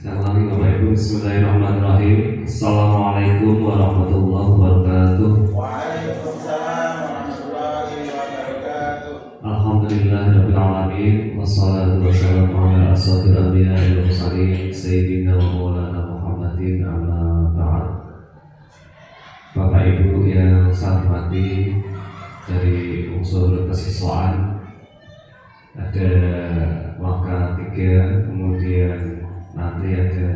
Assalamualaikum warahmatullahi wabarakatuh. Bismillahirrahmanirrahim. Assalamualaikum warahmatullahi wabarakatuh. Waalaikumsalam warahmatullahi wabarakatuh. Alhamdulillahirabbil alamin wassalatu wassalamu ala asyrofil anbiya'i wal mursalin sayyidina wa maulana Muhammadin amma ba'd. Bapak Ibu yang saya hormati, dari unsur kesiswaan ada Waka 3, kemudian nanti ada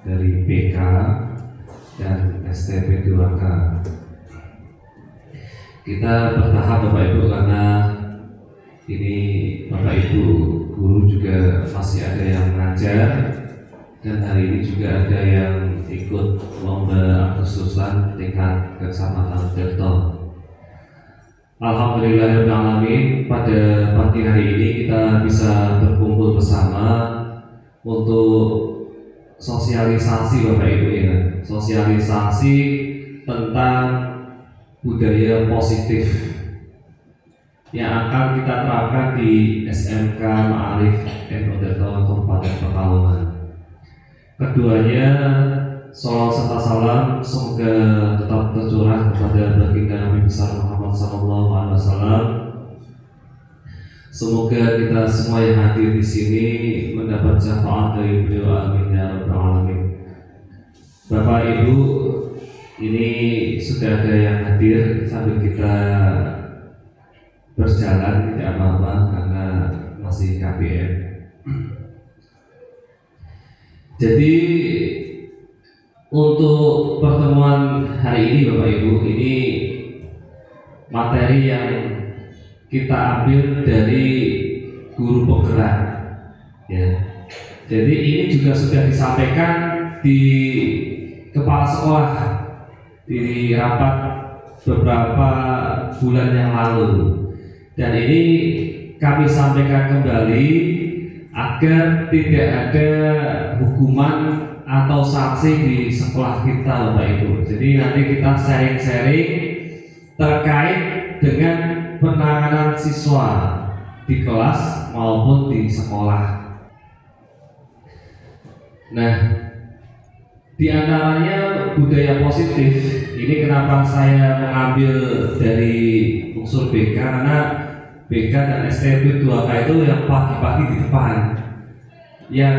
dari BK dan STP 2K. Kita bertahap Bapak Ibu karena ini Bapak Ibu guru juga masih ada yang mengajar, dan hari ini juga ada yang ikut lomba Agustusan tingkat Kecamatan Tirto. Alhamdulillahirrahmanirrahim, pada pagi hari ini kita bisa berkumpul bersama untuk sosialisasi Bapak Ibu ya, sosialisasi tentang budaya positif yang akan kita terapkan di SMK Ma'arif Tirto Kabupaten Pekalongan. Keduanya sholawat serta salam semoga tetap tercurah kepada baginda Nabi besar Muhammad SAW. Semoga kita semua yang hadir di sini mendapat syafaat dari beliau, amin ya rabbal alamin. Bapak Ibu, ini sudah ada yang hadir sambil kita berjalan, tidak apa-apa karena masih KBM. Jadi untuk pertemuan hari ini Bapak Ibu, ini materi yang kita ambil dari guru penggerak ya. Jadi ini juga sudah disampaikan di kepala sekolah di rapat beberapa bulan yang lalu, dan ini kami sampaikan kembali agar tidak ada hukuman atau sanksi di sekolah kita Bapak Ibu. Jadi nanti kita sharing-sharing terkait dengan penanganan siswa di kelas maupun di sekolah. Nah, di antaranya budaya positif. Ini kenapa saya mengambil dari unsur BK, karena BK dan STP 2K itu yang pagi-pagi di depan, yang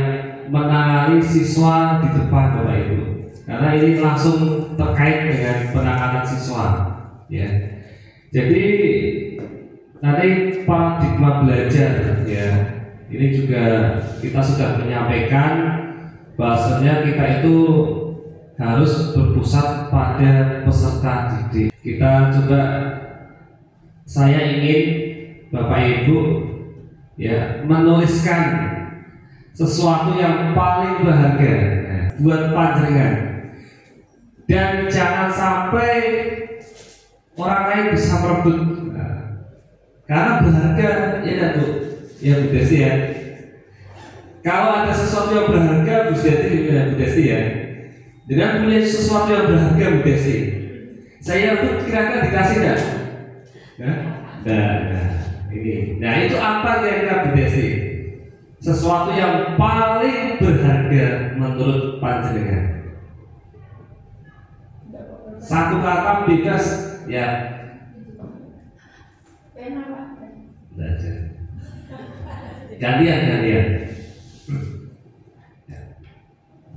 menangani siswa di depan Bapak Ibu, karena ini langsung terkait dengan penanganan siswa ya. Jadi nanti paradigma belajar ya, ini juga kita sudah menyampaikan bahasanya kita itu harus berpusat pada peserta didik. Kita coba, saya ingin Bapak Ibu ya menuliskan sesuatu yang paling berharga buat panjenengan, dan jangan sampai orang lain bisa merebut, karena berharga ya Bu, ya Bu Desi ya. Kalau ada sesuatu yang berharga Bu Desi ya, dengan punya sesuatu yang berharga Bu Desi, saya pun kira-kira dikasih enggak? Nah itu apa kira-kira Bu Desi? Sesuatu yang paling berharga menurut panjenengan. Satu kata bebas ya. Belajar. Gantian.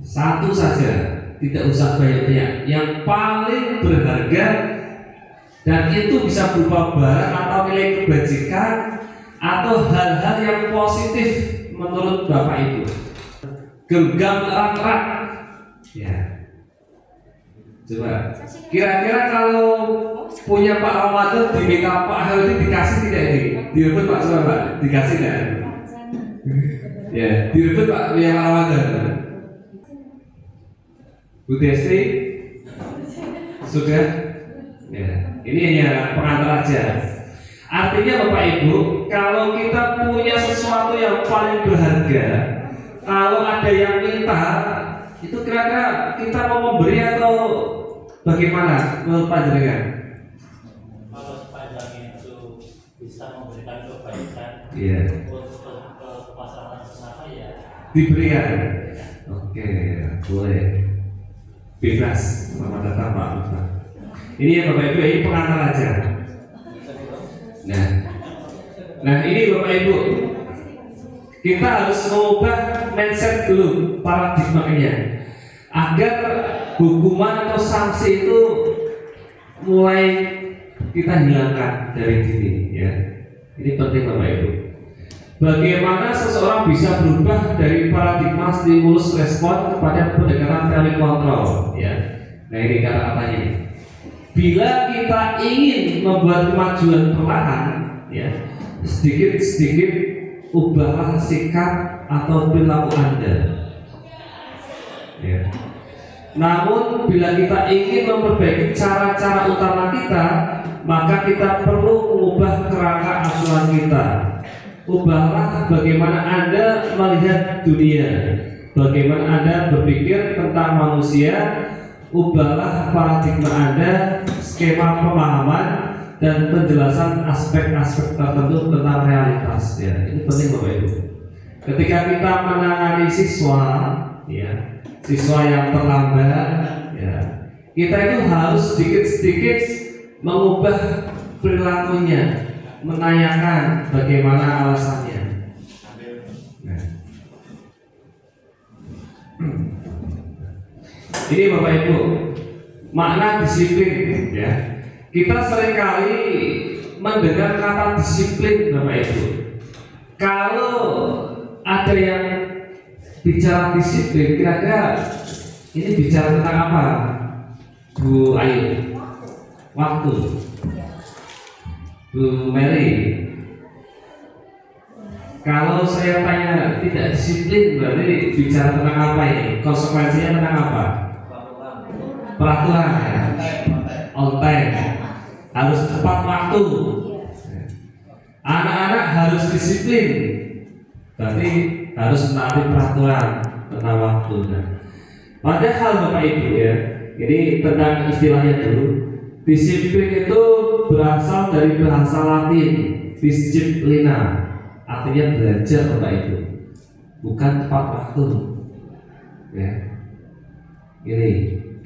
Satu saja, tidak usah banyak-banyak. Yang paling berharga, dan itu bisa berupa barang atau nilai kebajikan atau hal-hal yang positif menurut Bapak Ibu. Genggam erat-erat ya. Coba kira-kira kalau punya Pak Ramadan diminta Pak Heldi dikasih tidak ini? Direbut Pak, coba Pak, dikasih tidak? Ya, direbut Pak punya Pak Ramadan. Bu Desti sudah? Ya, ini hanya pengantar aja. Artinya Bapak Ibu, kalau kita punya sesuatu yang paling berharga, kalau ada yang minta, itu kira-kira kita mau memberi atau bagaimana menurut panjenengan? Kalau sepanjang itu bisa memberikan kebaikan Iya. untuk masyarakat kenapa ya Diberikan. Oke, boleh. Bebas. Selamat datang Pak Ustaz. Ini ya Bapak Ibu, ini pengantar aja. Nah ini Bapak Ibu, kita harus mengubah mindset dulu, paradigmanya, agar hukuman atau sanksi itu mulai kita hilangkan dari diri, ya. Ini penting Bapak Ibu. Bagaimana seseorang bisa berubah dari paradigma stimulus respon kepada pendekatan value control, ya. Nah ini kata-katanya. Bila kita ingin membuat kemajuan perlahan, ya, sedikit-sedikit ubahlah sikap atau perilaku Anda. Ya. Namun bila kita ingin memperbaiki cara-cara utama kita, maka kita perlu mengubah kerangka asuhan kita. Ubahlah bagaimana Anda melihat dunia, bagaimana Anda berpikir tentang manusia. Ubahlah paradigma Anda, skema pemahaman dan penjelasan aspek-aspek tertentu tentang realitas, ya. Ini penting Bapak Ibu. Ketika kita menangani siswa, ya, siswa yang terlambat, ya, kita itu harus sedikit-sedikit mengubah perilakunya, menanyakan bagaimana alasannya. Nah. Ini Bapak Ibu, makna disiplin, ya. Kita seringkali mendengar kata disiplin Bapak Ibu. Kalau ada yang bicara disiplin, kira-kira ini bicara tentang apa, Bu Ayu? Waktu, Bu Mary. Kalau saya tanya tidak disiplin, berarti bicara tentang apa ini? Konsekuensinya tentang apa? Peraturan, ya. On time, harus tepat waktu. Anak-anak harus disiplin, berarti harus menaati peraturan tentang waktu. Padahal Bapak Ibu, ya, ini tentang istilahnya dulu. Disiplin itu berasal dari bahasa Latin disciplina, artinya belajar Bapak Ibu, bukan tepat waktu. Ya, ini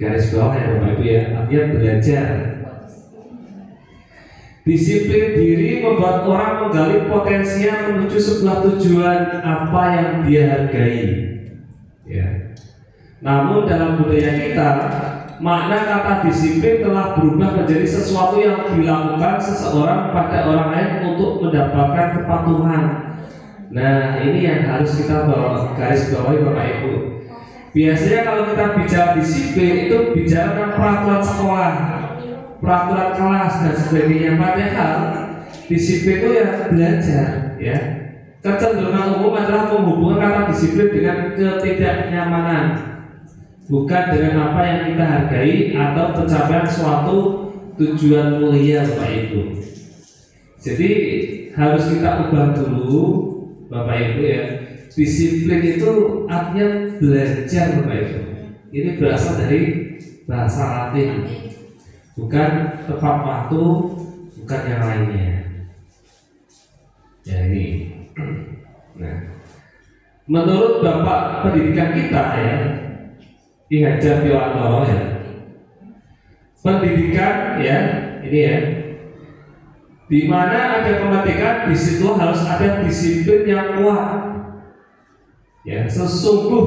garis bawah ya Bapak Ibu, ya, artinya belajar. Disiplin diri membuat orang menggali potensinya menuju sebuah tujuan apa yang dia hargai, ya. Namun dalam budaya kita, makna kata disiplin telah berubah menjadi sesuatu yang dilakukan seseorang pada orang lain untuk mendapatkan kepatuhan. Nah, ini yang harus kita garis bawahi Bapak Ibu. Biasanya kalau kita bicara disiplin itu bicara tentang peraturan sekolah, peraturan kelas dan sebagainya. Padahal disiplin itu ya belajar, ya. Kecenderungan umum adalah menghubungkan kata disiplin dengan ketidaknyamanan, bukan dengan apa yang kita hargai atau pencapaian suatu tujuan mulia Bapak Ibu. Jadi harus kita ubah dulu Bapak Ibu, ya. Disiplin itu artinya belajar Bapak Ibu. Ini berasal dari bahasa Latin, bukan tepat waktu, bukan yang lainnya. Ya ini. Nah, menurut Bapak Pendidikan kita, ya, Ki Hajar Dewantoro, ya, pendidikan, ya, ini, ya, di mana ada kemerdekaan, di situ harus ada disiplin yang kuat. Ya, sesungguh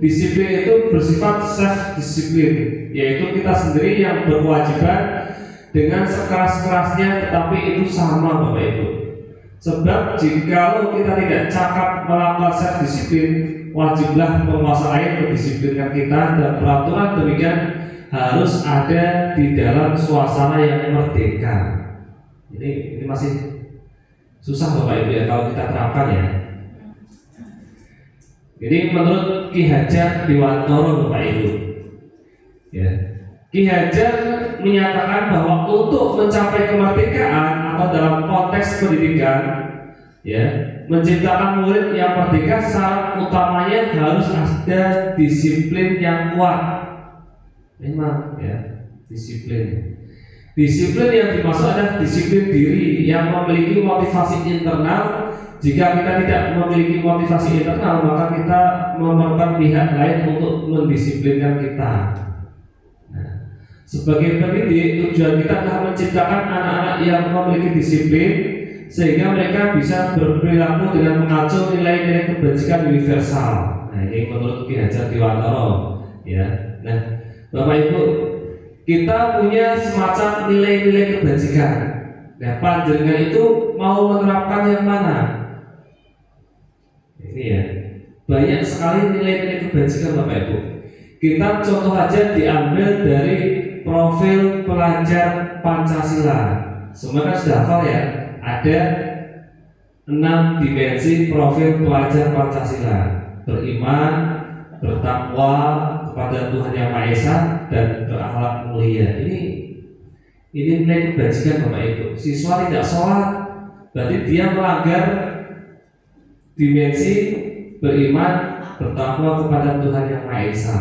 disiplin itu bersifat self disiplin, yaitu kita sendiri yang berkewajiban dengan sekeras-kerasnya, tetapi itu sama Bapak Ibu. Sebab jikalau kita tidak cakap melakukan self disiplin, wajiblah penguasa lain mendisiplinkan kita, dan peraturan demikian harus ada di dalam suasana yang merdeka. Ini masih susah Bapak Ibu, ya, kalau kita terapkan, ya. Jadi menurut Ki Hajar Dewantoro Bapak Ibu, ya, Ki Hajar menyatakan bahwa untuk mencapai kemerdekaan atau dalam konteks pendidikan, ya, menciptakan murid yang merdeka, syarat utamanya harus ada disiplin yang kuat. Memang, ya, disiplin. Disiplin yang dimaksud adalah disiplin diri yang memiliki motivasi internal, Jika kita tidak memiliki motivasi internal, maka kita memerlukan pihak lain untuk mendisiplinkan kita. Nah, sebagai pendidik, tujuan kita adalah menciptakan anak-anak yang memiliki disiplin sehingga mereka bisa berperilaku dengan mengacu nilai-nilai kebajikan universal. Nah, ini menurut Ki Hajar Dewantara, ya. Nah, Bapak Ibu, kita punya semacam nilai-nilai kebajikan. Nah, panjenengan itu mau menerapkan yang mana? Ini ya, banyak sekali nilai-nilai kebajikan Bapak Ibu. Kita contoh aja diambil dari profil pelajar Pancasila. Semua kan sudah hafal ya. Ada 6 dimensi profil pelajar Pancasila: beriman, bertakwa kepada Tuhan Yang Maha Esa, dan berakhlak mulia. Ini nilai kebajikan Bapak Ibu. Siswa tidak sholat, berarti dia melanggar dimensi beriman, bertakwa kepada Tuhan Yang Maha Esa.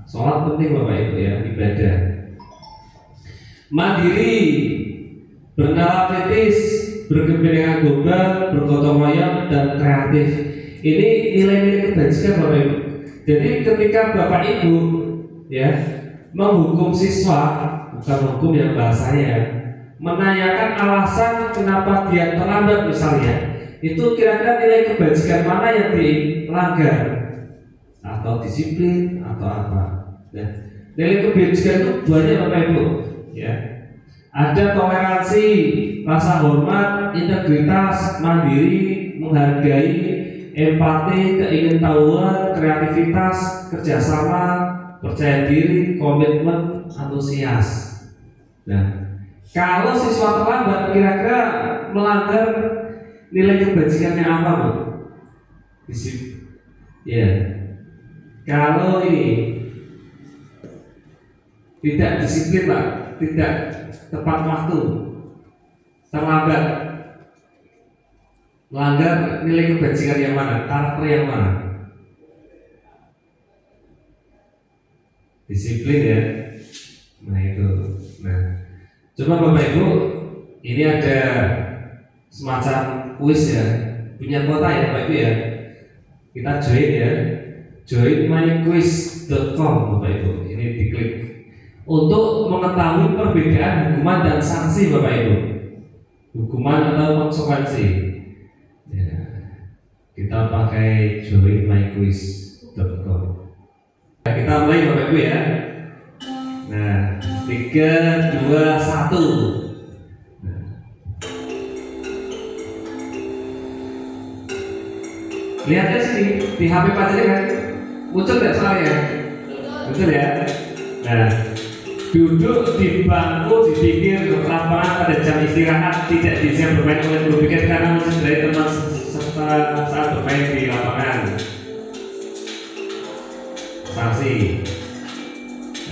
Sholat penting Bapak Ibu ya, ibadah. Mandiri, bernalar kritis, berkepentingan global, bergotong royong, dan kreatif. Ini nilai-nilai kebajikan Bapak Ibu. Jadi ketika Bapak Ibu ya menghukum siswa, bukan menghukum yang bahasanya, menanyakan alasan kenapa dia terlambat misalnya, itu kira-kira nilai kebajikan mana yang dilanggar, atau disiplin atau apa. Nah, nilai kebajikan itu banyak Bapak Ibu ya. Ada toleransi, rasa hormat, integritas, mandiri, menghargai, empati, keingintahuan, kreativitas, kerjasama, percaya diri, komitmen, antusias. Nah, kalau siswa terlambat kira-kira melanggar nilai kebajikannya apa, Bu? Ya. Kalau ini tidak disiplin, Pak, tidak tepat waktu, terlambat, melanggar nilai kebajikan yang mana? Karakter yang mana? Disiplin ya. Nah itu. Nah, coba Bapak Ibu, ini ada semacam kuis ya, punya kuota ya Bapak Ibu ya. Kita join ya, join myquiz.com Bapak Ibu. Ini diklik untuk mengetahui perbedaan hukuman dan sanksi Bapak Ibu. Hukuman atau konsekuensi. Ya, kita pakai join myquiz.com. Kita mulai Bapak Ibu ya. Nah, 3, 2, 1. Lihatnya sini di HP panjenengan muncul nggak soalnya? Betul ya. Nah, duduk di bangku di pinggir lapangan pada jam istirahat, tidak bisa bermain oleh guru piket karena mencederai teman serta saat bermain di lapangan. Sanksi.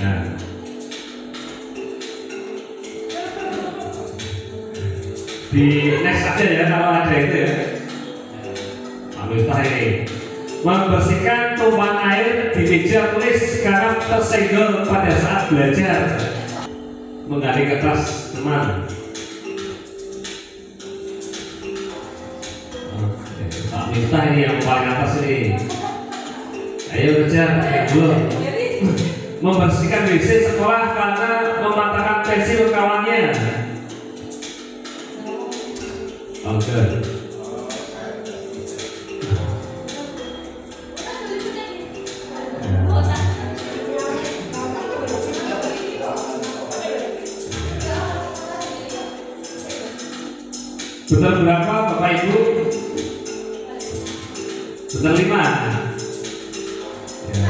Nah, di next aja ya kalau ada itu ya. Miftah ini membersihkan tumpahan air di meja tulis karena tersenggol pada saat belajar, menggali kertas teman. Pak Miftah ini yang paling atas ini. Ayo kejar, dulu. Membersihkan WC sekolah karena mematahkan pensil kawannya. Oke. Betul berapa Bapak Ibu? Betul 5. Ya.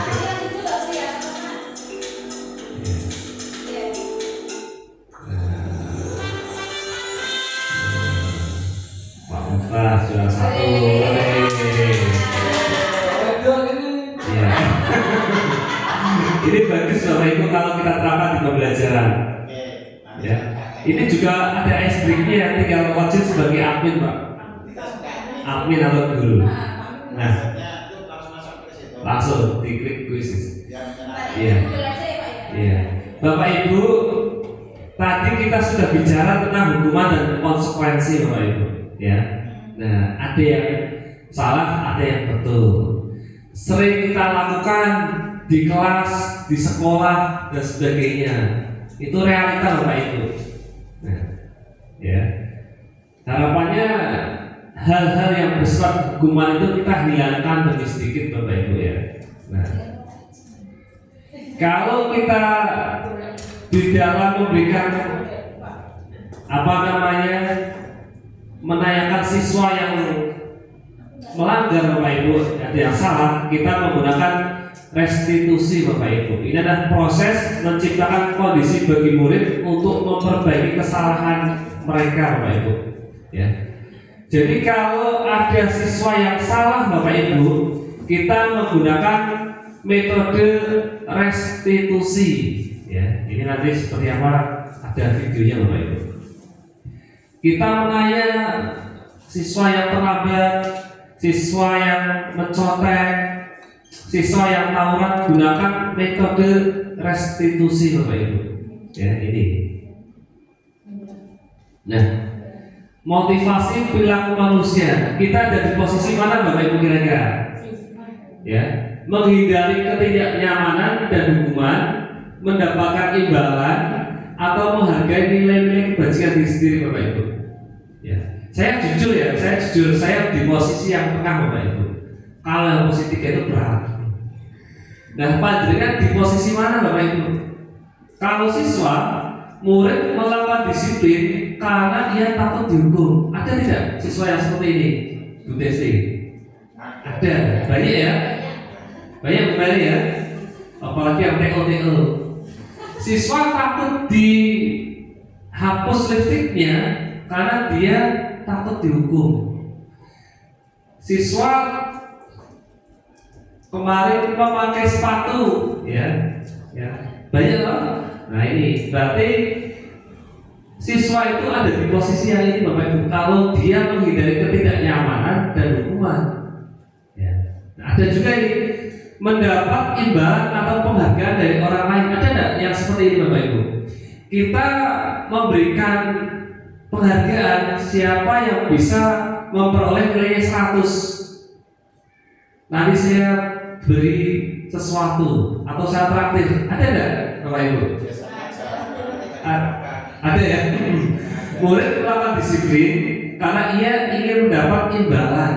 Pak Mustafa sudah 1. Ya. Ini bagus Bapak Ibu kalau kita terapkan di pembelajaran. Ya. Ini juga ada ice-breaknya yang tinggal wajib sebagai admin Pak. Admin atau guru. Nah, langsung diklik kuis. Iya. Iya. Bapak Ibu, tadi kita sudah bicara tentang hukuman dan konsekuensi Bapak Ibu. Ya. Nah, ada yang salah, ada yang betul. Sering kita lakukan di kelas, di sekolah dan sebagainya. Itu realita Bapak Ibu. Nah, ya. Harapannya hal-hal yang bersifat hukuman itu kita hilangkan demi sedikit Bapak Ibu ya. Nah, kalau kita di dalam memberikan menanyakan siswa yang melanggar Bapak Ibu, ada yang salah, kita menggunakan restitusi Bapak Ibu. Ini adalah proses menciptakan kondisi bagi murid untuk memperbaiki kesalahan mereka Bapak Ibu. Ya. Jadi kalau ada siswa yang salah Bapak Ibu, kita menggunakan metode restitusi. Ya, ini nanti seperti apa ada videonya Bapak Ibu. Kita menanya siswa yang terlambat, siswa yang mencontek, siswa yang tawuran, gunakan metode restitusi Bapak Ibu. Ya, ini. Nah, motivasi perilaku manusia. Kita ada di posisi mana Bapak Ibu kira-kira? Ya, menghindari ketidaknyamanan dan hukuman, mendapatkan imbalan, atau menghargai nilai-nilai kebajikan diri sendiri Bapak Ibu. Ya, saya jujur, saya di posisi yang tengah Bapak Ibu. Kalau yang posisi 3 itu berat. Nah, panjenengan di posisi mana Bapak Ibu? Kalau siswa, murid melakukan disiplin karena dia takut dihukum. Ada tidak siswa yang seperti ini? Bu Desti? Ada, banyak ya? Banyak kembali ya? Apalagi yang TO. Siswa takut dihapus lipstiknya karena dia takut dihukum. Siswa kemarin memakai sepatu, ya. Banyak loh. Nah ini berarti siswa itu ada di posisi yang ini Bapak Ibu. Kalau dia menghindari ketidaknyamanan dan hukuman, ya. Nah, ada juga ini mendapat imbalan atau penghargaan dari orang lain. Ada tidak yang seperti ini Bapak Ibu? Kita memberikan penghargaan siapa yang bisa memperoleh nilainya 100. Nanti saya beri sesuatu atau saya traktir. Ada tidak Bapak Ibu? Ada ya. Murid melakukan disiplin karena ia ingin mendapat imbalan.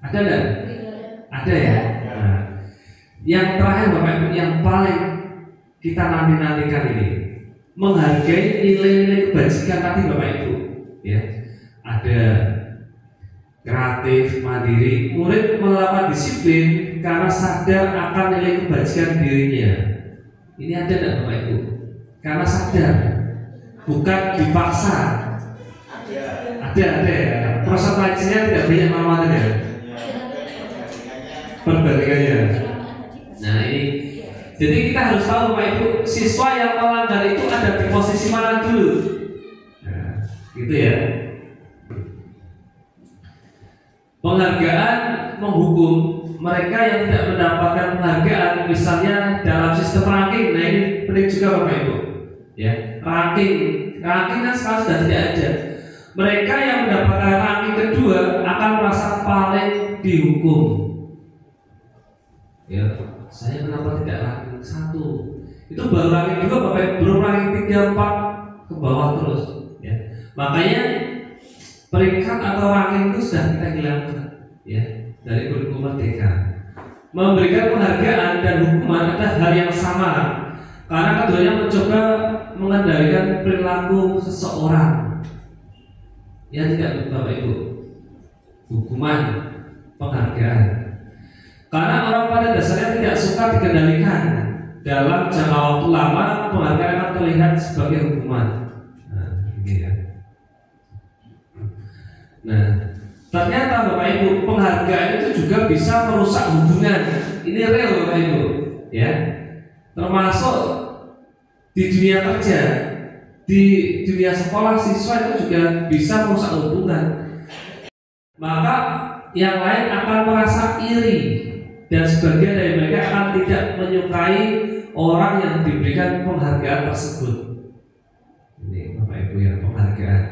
Ada tidak? Ada ya. Nah, yang terakhir Bapak Ibu, yang paling kita nantikan ini, menghargai nilai-nilai kebajikan tadi Bapak Ibu. Ya, ada kreatif, mandiri. Murid melakukan disiplin karena sadar akan nilai kebajikan dirinya. Ini ada tidak Bapak Ibu? Karena sadar, bukan dipaksa. Ada ya. Prosentasinya tidak banyak nama ya. Perbandingannya. Nah ini, jadi kita harus tahu Bapak Ibu, siswa yang melanggar itu ada di posisi mana dulu. Nah, gitu ya. Penghargaan menghukum mereka yang tidak mendapatkan penghargaan, misalnya dalam sistem ranking. Nah ini penting juga Bapak Ibu. Ya, ranking kan sekarang sudah tidak ada. Mereka yang mendapatkan ranking kedua akan merasa paling dihukum. Ya, saya kenapa tidak ranking 1? Itu baru ranking 2 Bapak Ibu, belum ranking 3, 4 ke bawah terus. Ya, makanya peringkat atau ranking itu sudah kita hilangkan ya dari kurikulum Merdeka. Memberikan penghargaan dan hukuman adalah hal yang sama karena keduanya mencoba mengendalikan perilaku seseorang. Ya tidak Bapak Ibu, hukuman, penghargaan. Karena orang pada dasarnya tidak suka dikendalikan. Dalam jangka waktu lama penghargaan akan terlihat sebagai hukuman. Nah, ini ya. Nah, ternyata Bapak Ibu, penghargaan itu juga bisa merusak hubungan. Ini real Bapak Ibu, ya. Termasuk di dunia kerja, di dunia sekolah, siswa itu juga bisa merusak hubungan. Maka yang lain akan merasa iri dan sebagian dari mereka akan tidak menyukai orang yang diberikan penghargaan tersebut. Ini Bapak Ibu ya, penghargaan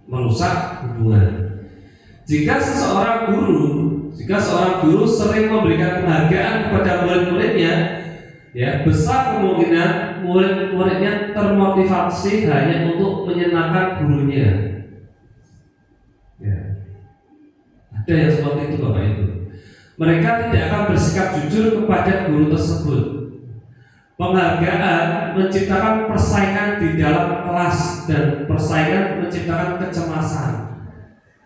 merusak hubungan. Jika seorang guru sering memberikan penghargaan kepada murid-muridnya, ya besar kemungkinan murid-muridnya termotivasi hanya untuk menyenangkan gurunya. Ya. Ada yang seperti itu Bapak Ibu. Mereka tidak akan bersikap jujur kepada guru tersebut. Penghargaan menciptakan persaingan di dalam kelas dan persaingan menciptakan kecemasan.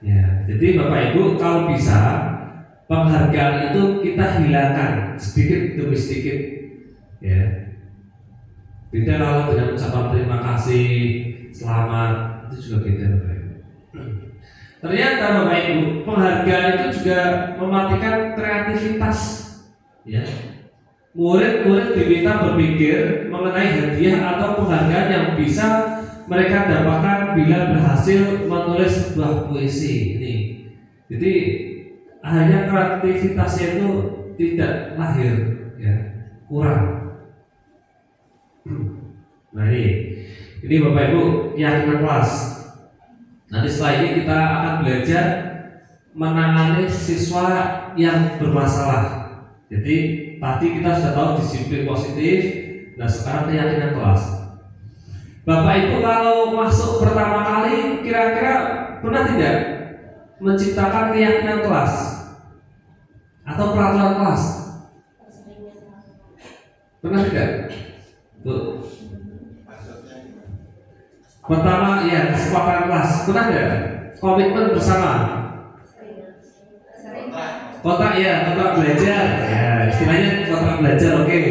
Ya, jadi Bapak Ibu kalau bisa penghargaan itu kita hilangkan sedikit demi sedikit. Ya. Beda kalau dengan ucapan terima kasih, selamat, itu juga beda Bapak Ibu. Ternyata Bapak Ibu, penghargaan itu juga mematikan kreativitas. Ya. Murid-murid diminta berpikir mengenai hadiah atau penghargaan yang bisa mereka dapatkan bila berhasil menulis sebuah puisi. Ini, jadi hanya kreativitasnya itu tidak lahir, ya, kurang. Nah ini Bapak Ibu keyakinan kelas. Nanti setelah ini kita akan belajar menangani siswa yang bermasalah. Jadi tadi kita sudah tahu disiplin positif. Nah sekarang keyakinan kelas. Bapak Ibu kalau masuk pertama kali kira-kira pernah tidak menciptakan keyakinan kelas atau peraturan kelas? Pernah tidak? Tuh. Pertama ya kesepakatan kelas. Pernah tidak? Komitmen bersama. Kontrak ya, kontrak belajar. Ya, istilahnya kontrak belajar, oke.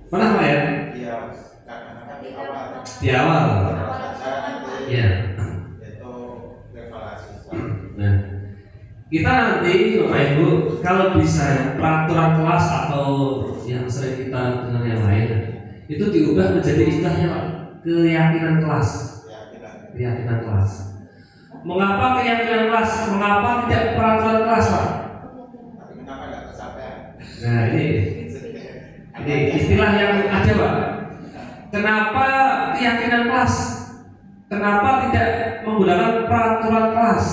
Pernah Pak ya? Di awal. Ya. Nah, kita nanti Bapak Ibu kalau bisa peraturan kelas atau yang sering kita dengar yang lain itu diubah menjadi istilahnya Pak, keyakinan kelas. Keyakinan kelas. Mengapa keyakinan kelas? Mengapa tidak peraturan kelas Pak? Nah ini istilah yang ada Pak. Kenapa keyakinan kelas? Kenapa tidak menggunakan peraturan kelas?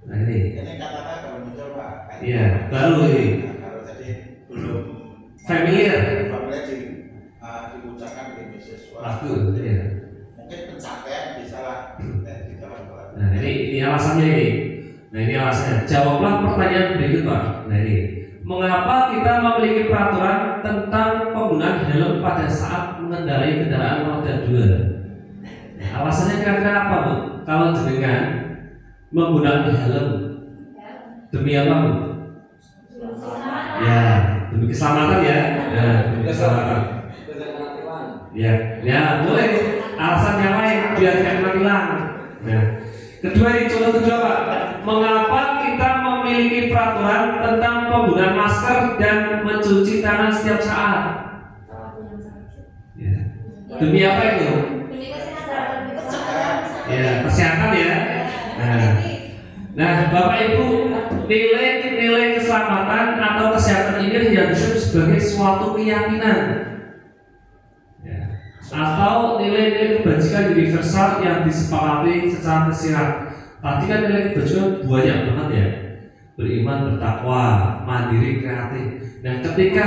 Nah ini kata-kata baru muncul Pak. Iya, baru ini. Baru jadi belum familiar diucapkan di siswa. Aku, iya. Mungkin pencapaian bisa lah di dalam kelas. Nah ini alasannya ini. Nah ini alasannya. Jawablah pertanyaan berikut Pak. Nah ini. Mengapa kita memiliki peraturan tentang penggunaan helm pada saat mengendarai kendaraan roda 2? Alasannya kira-kira apa Bu? Kalau jenengan menggunakan helm demi apa Bu? Ya, demi keselamatan ya. Nah, demi keselamatan. Ya, boleh. Alasan yang lain biar tidak kena tilang. Nah, kedua ini contoh kedua Pak. Mengapa kita memiliki peraturan tentang penggunaan masker dan mencuci tangan setiap saat? Ya. Demi apa itu? Ya, kesehatan ya. Nah, Bapak Ibu, nilai keselamatan atau kesehatan ini yang disebut sebagai suatu keyakinan, ya. Atau nilai-nilai kebajikan universal yang disepakati secara tersirat. Tadi kan nilai kebajikan banyak banget ya. Beriman, bertakwa, mandiri, kreatif. Nah, ketika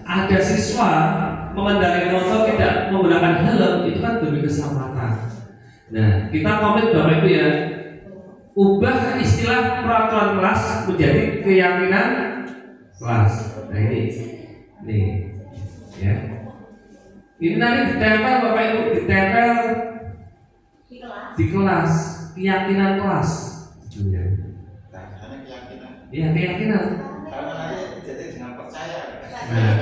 ada siswa mengendarai motor tidak menggunakan helm, itu kan demi keselamatan. Nah, kita komit Bapak Ibu ya, ubah istilah peraturan kelas menjadi keyakinan kelas. Nah ini ya. Ini nanti ditempel Bapak Ibu, ditempel di kelas, keyakinan kelas. Iya keyakinan. Karena nanti jadi dengan percaya. Nah.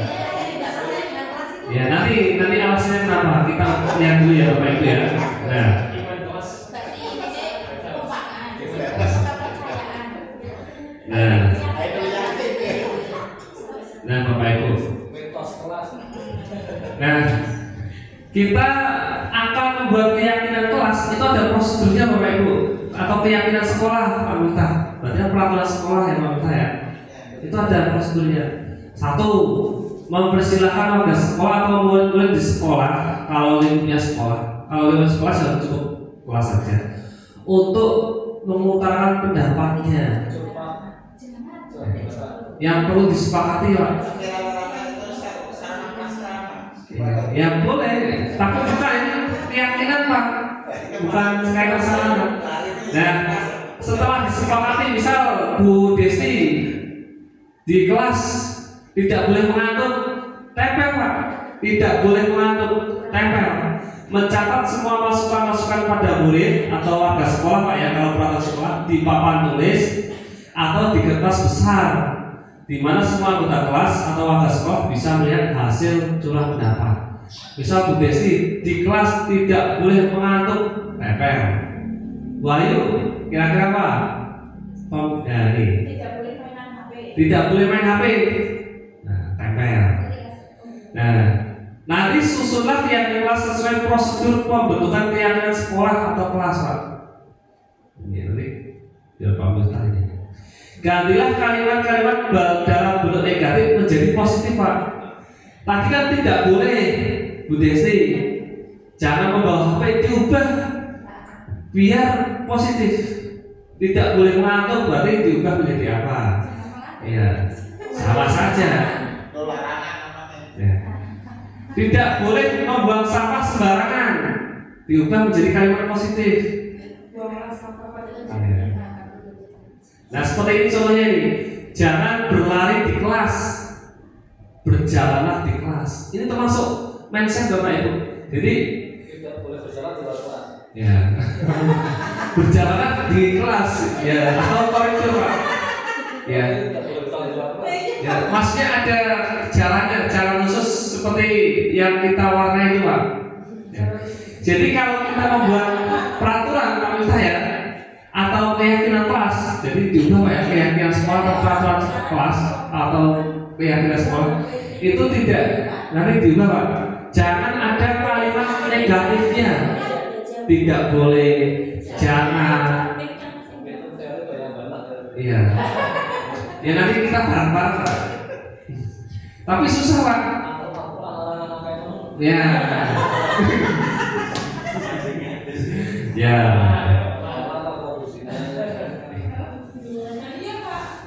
Ya nanti alasannya kenapa kita lihat dulu ya Bapak Ibu ya. Nah. Nah Bapak Ibu. Nah kita akan membuat keyakinan kelas itu ada prosedurnya Bapak Ibu atau keyakinan sekolah Pak Mita. Berarti peraturan sekolah ya Pak Mita ya. Itu ada prosedurnya. Satu, mempersilahkan warga sekolah atau murid-murid di sekolah kalau lingkupnya sekolah. Kalau lingkup sekolah sudah cukup kelas saja. Untuk mengutarakan pendapatnya. Yang perlu disepakati Pak. Ya boleh, tapi kita ini keyakinan Pak, bukan kaitan sama. Nah, setelah disepakati, misal Bu Desti di kelas tidak boleh mengantuk, tempel Pak, tidak boleh mengantuk, tempel. Mencatat semua masukan-masukan pada murid atau warga sekolah Pak ya, kalau peraturan sekolah di papan tulis atau di kertas besar, di mana semua anggota kelas atau warga sekolah bisa melihat hasil curah pendapat. Misal Bu Desti di kelas tidak boleh mengantuk, tempel. Wahyu kira-kira apa? Dari Tidak boleh mainan HP. tidak boleh main HP. Nah, tempel. Nah, nanti susunlah keyakinan kelas sesuai prosedur pembentukan keyakinan sekolah atau kelas Pak. Ini nanti biar Pak Ustaz ini. Gantilah kalimat-kalimat dalam bentuk negatif menjadi positif Pak. Tadi kan tidak boleh Bu Desti, jangan membawa HP, diubah biar positif. Tidak boleh mengantuk, berarti diubah menjadi apa? Ya, sama saja. Ya. Tidak boleh membuang sampah sembarangan, diubah menjadi kalimat positif. Ya. Nah seperti ini contohnya ini, jangan berlari di kelas, berjalanlah di kelas. Ini termasuk mindset Bapak Ibu. Jadi tidak boleh berjalan di luar kelas. ya berjalanlah di kelas, ya atau koridor Pak. Ya. Tidak boleh berjalan di luar kelas. Ya, maksudnya ada jalan khusus seperti yang kita warnai itu Pak. Ya. Jadi kalau kita membuat peraturan Pak Miftah ya, atau keyakinan kelas, jadi diubah Pak ya, keyakinan sekolah atau peraturan kelas atau keyakinan sekolah itu tidak, nanti diubah Pak. Jangan ada kalimat negatifnya, tidak boleh, jangan. Iya. Ya nanti kita bareng-bareng Pak. Tapi susah Pak. Ya. Ya.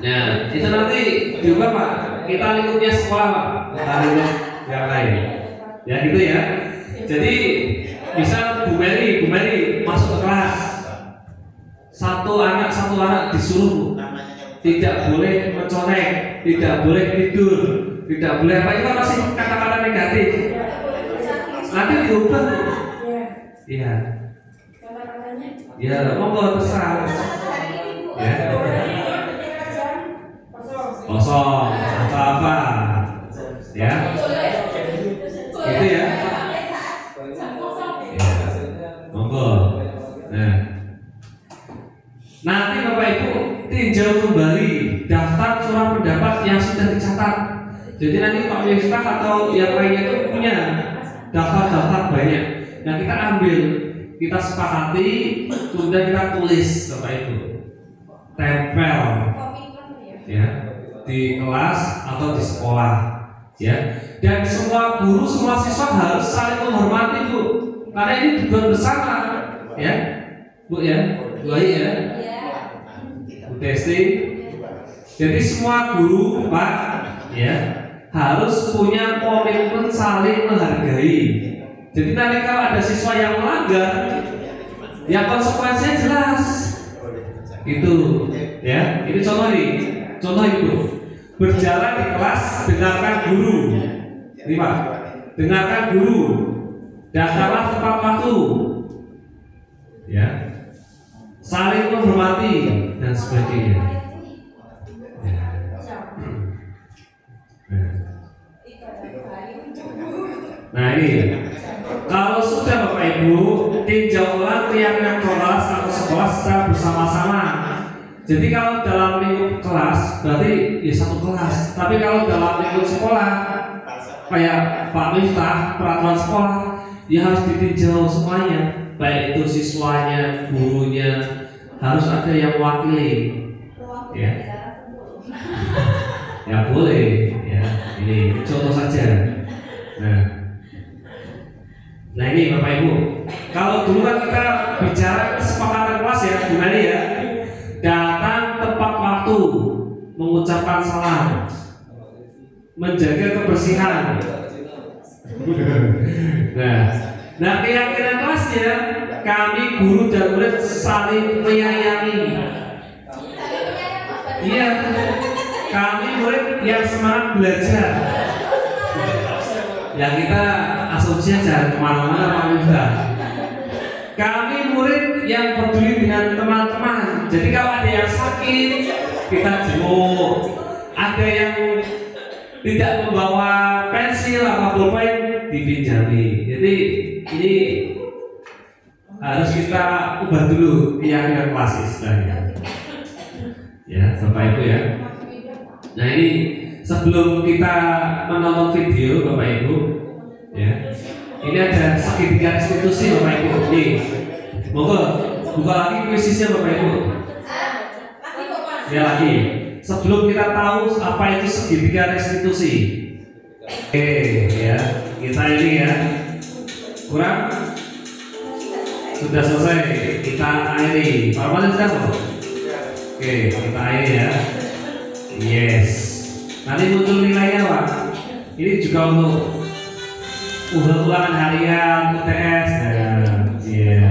Nah, itu nanti juga Pak. Kita lingkupnya sekolah Pak. Kita lingkup yang lain. Ya gitu ya. Jadi bisa Bu Mary masuk ke kelas. Satu anak disuruh tidak boleh mencolek, tidak boleh tidur, tidak boleh apa, itu kan masih kata-kata negatif. Nanti diubah. Iya. Ya, monggo terserah. Ya. Kosong atau apa? Ya. Gitu ya. Monggo. Nah. Nanti Bapak Ibu tinjau kembali daftar surat pendapat yang sudah dicatat. Jadi nanti Pak Miftah atau yang lainnya itu punya daftar-daftar banyak. Nah kita ambil, kita sepakati, kemudian kita tulis Bapak Ibu, tempel, ya di kelas atau di sekolah, ya. Dan semua guru, semua siswa harus saling menghormati Bu, karena ini tugas bersama, ya Bu ya, Bu Ayi ya. Bu Desti. Jadi semua guru Pak ya harus punya komitmen saling menghargai. Jadi nanti kalau ada siswa yang melanggar, ya konsekuensinya jelas. Itu ya. Ini contoh itu. Berjalan di kelas, dengarkan guru. Ini Pak. Dengarkan guru. Daftarlah tepat waktu. Ya. Saling menghormati dan sebagainya. Nah ini, kalau sudah Bapak Ibu tinjau ulang keyakinan kelas atau sekolah secara bersama-sama. Jadi kalau dalam lingkup kelas berarti ya satu kelas. Tapi kalau dalam lingkup sekolah kayak Pak Miftah peraturan sekolah, ya harus ditinjau semuanya. Baik itu siswanya, gurunya, harus ada yang mewakili. Ya, ya boleh. Ya, ini contoh saja. Nah ini Bapak Ibu, kalau dulu kan kita bicara kesepakatan kelas ya, gimana ya? mengucapkan salam, menjaga kebersihan. Nah, keyakinan kelasnya kami guru dan murid saling menyayangi. Iya, kami murid yang semangat belajar. Ya kita asumsinya jangan kemana-mana Pak Muda. Kami murid yang peduli dengan teman-teman. Jadi kalau ada yang sakit, kita jenguk. Ada yang tidak membawa pensil atau pulpen, dipinjami. Jadi ini harus kita ubah dulu keyakinan kelas istilahnya. Ya, Bapak Ibu ya. Nah ini sebelum kita menonton video Bapak Ibu, ya. Ini ada segitiga restitusi Bapak Ibu. Nih, monggo buka lagi kuisisnya Bapak Ibu. Ya lagi. Sebelum kita tahu apa itu segitiga restitusi. Oke, ya. Kita ini ya. Kurang? Sudah selesai. Kita akhiri. Formalnya sudah kok? Oke, kita akhiri ya. Yes. Nanti muncul nilainya Pak. Ini juga untuk ulangan harian, UTS, dan ya.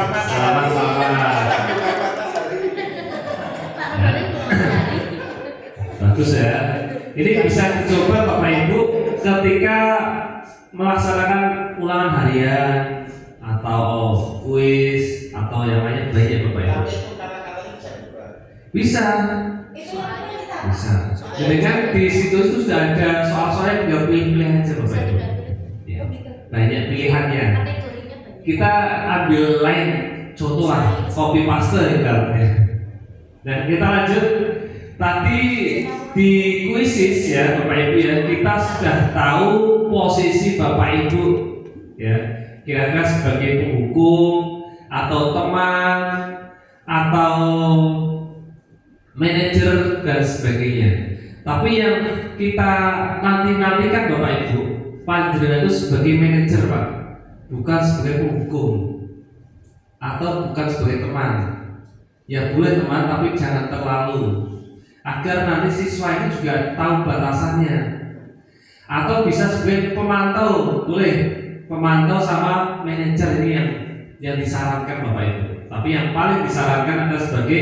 Selamat. Bagus ya. Ini bisa dicoba Bapak Ibu ketika melaksanakan ulangan harian atau kuis atau yang lainnya banyak Bapak Ibu. Bisa. Jadi kan di situ itu sudah ada soal-soalnya, tinggal pilih-pilih aja Bapak Ibu. Ya, banyak pilihannya. Kita ambil lain contoh copy paste ibaratnya. Dan kita lanjut. Tadi di kuisis ya Bapak Ibu ya, kita sudah tahu posisi Bapak Ibu ya, kira-kira sebagai penghukum atau teman atau manajer dan sebagainya. Tapi yang kita nanti-nantikan Bapak Ibu, panjenengan itu sebagai manajer Pak, bukan sebagai penghukum atau bukan sebagai teman. Ya boleh teman, tapi jangan terlalu, agar nanti siswa ini juga tahu batasannya. Atau bisa sebagai pemantau, boleh pemantau sama manajer ini yang disarankan Bapak Ibu. Tapi yang paling disarankan adalah sebagai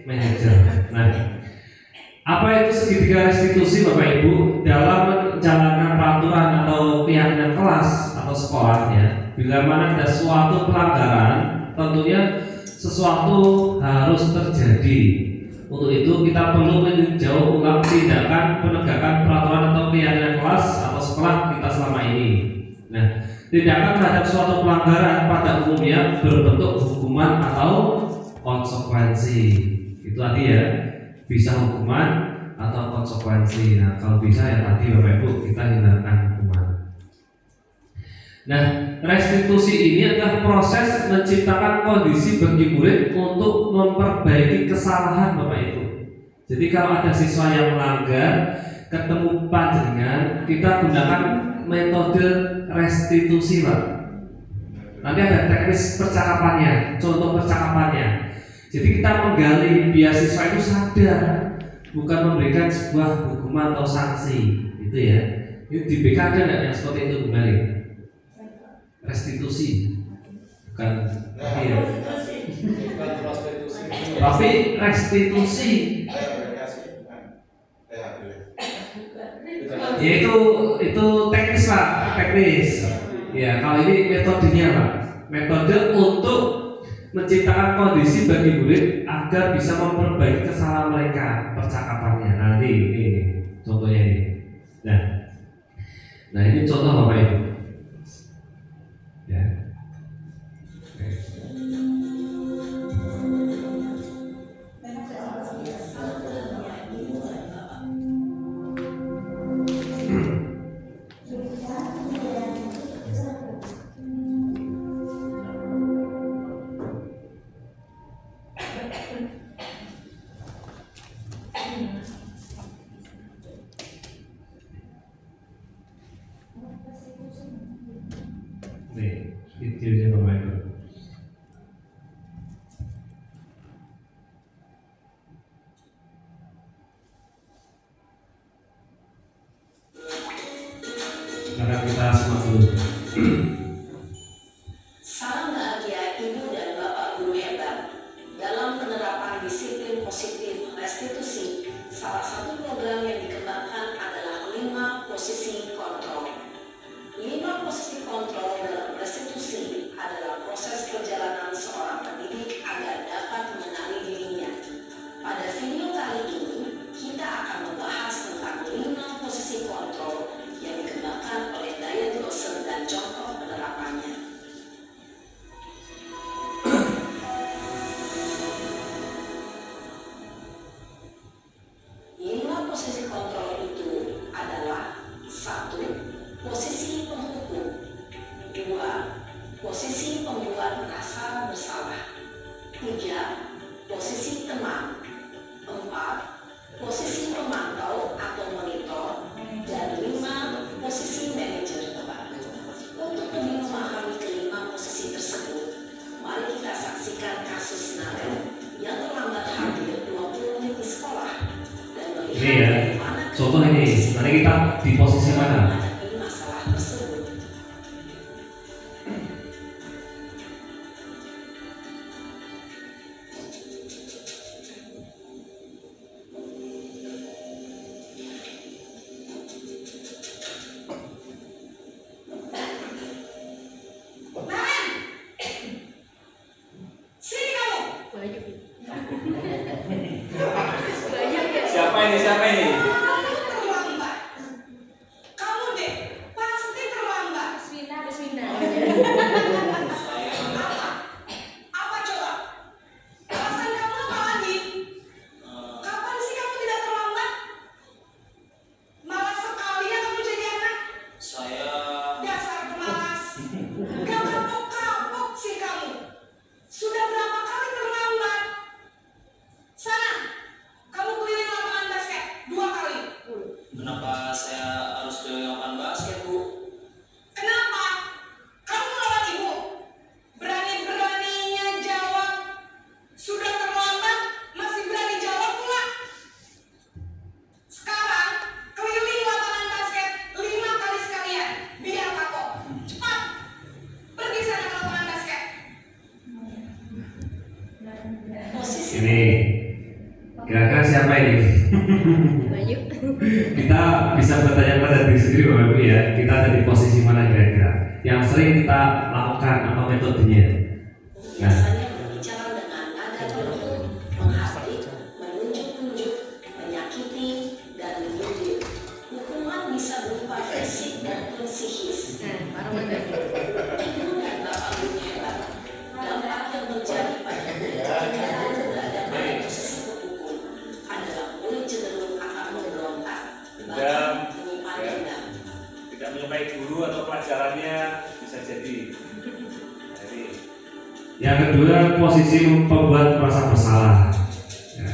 manajer. Nah, apa itu segitiga restitusi Bapak Ibu? Dalam menjalankan peraturan atau keyakinan kelas atau sekolahnya, bila mana ada suatu pelanggaran, tentunya sesuatu harus terjadi. Untuk itu kita perlu meninjau ulang tindakan penegakan peraturan atau keyakinan kelas atau sekolah kita selama ini. Nah, tindakan terhadap suatu pelanggaran pada umumnya berbentuk hukuman atau konsekuensi. Itu tadi ya, bisa hukuman atau konsekuensi. Nah, kalau bisa ya tadi Bapak Ibu kita hindarkan hukuman. Nah, restitusi ini adalah proses menciptakan kondisi bagi murid untuk memperbaiki kesalahan Bapak Ibu. Jadi kalau ada siswa yang melanggar, ketemu panjenengan, kita gunakan metode restitusi Pak. Nanti ada teknis percakapannya, contoh percakapannya. Jadi kita menggali biar siswa itu sadar, bukan memberikan sebuah hukuman atau sanksi, gitu ya. Ini di BK ada nggak yang seperti itu kembali? Restitusi, bukan iya. Tapi restitusi, ya itu teknis Pak, teknis. Ya kalau ini metodenya Pak, metode untuk menciptakan kondisi bagi murid agar bisa memperbaiki kesalahan mereka percakapannya. Nanti ini contohnya ini. Nah ini contoh Bapak Ibu. Ya. Nih, videonya Bapak Ibu. Karena kita simak dulu. Salam bahagia Ibu dan Bapak Guru hebat. Dalam penerapan disiplin positif restitusi, salah satu program yang dikembangkan adalah 5 posisi kontrol. 5 posisi kontrol dalam restitusi adalah proses perjalanan seorang pendidik agar dapat mengenali dirinya. Pada video kali ini, kita akan membahas tentang 5 posisi kontrol yang dikembangkan oleh Diane Lawson dan contoh penerapannya. Posisi kontrol itu adalah 1. Posisi penghukum, 2. Posisi pembuat merasa bersalah, 3. Posisi teman, 4. Posisi pemantau atau monitor, dan 5. Posisi manajer. Untuk lebih memahami kelima posisi tersebut, mari kita saksikan kasus Naren yang terlambat hadir 20 menit di sekolah. Ini ya, contoh ini. Nanti kita di posisi mana? Masalah tersebut. Siapa ini? Siapa ini? Kenapa saya harus ke lapangan basket, Bu? Kenapa? Kamu melawan ibu? Berani-beraninya jawab. Sudah terlambat, masih berani jawab pula. Sekarang, keliling lapangan basket 5 kali sekalian. Biar kapok. Cepat. Pergi sana ke lapangan basket. Posisi Ini kira-kira siapa ini? Kita bisa bertanya pada diri sendiri Bapak Ibu ya. Kita ada di posisi mana kira-kira? Yang sering kita lakukan apa metodenya? Nah, biasanya berbicara dengan nada tertentu, menghasut, menunjuk-nunjuk, menyakiti, dan menyindir. Hukuman bisa berupa fisik dan psikis. Ibu dan Bapak Guru hebat. Dampak yang terjadi pada murid jika berada pada posisi penghukum adalah murid cenderung akan memberontak, bahkan menyimpan dendam. Tidak menyukai guru atau pelajarannya bisa jadi. Jadi yang kedua posisi pembuat merasa bersalah. Ya.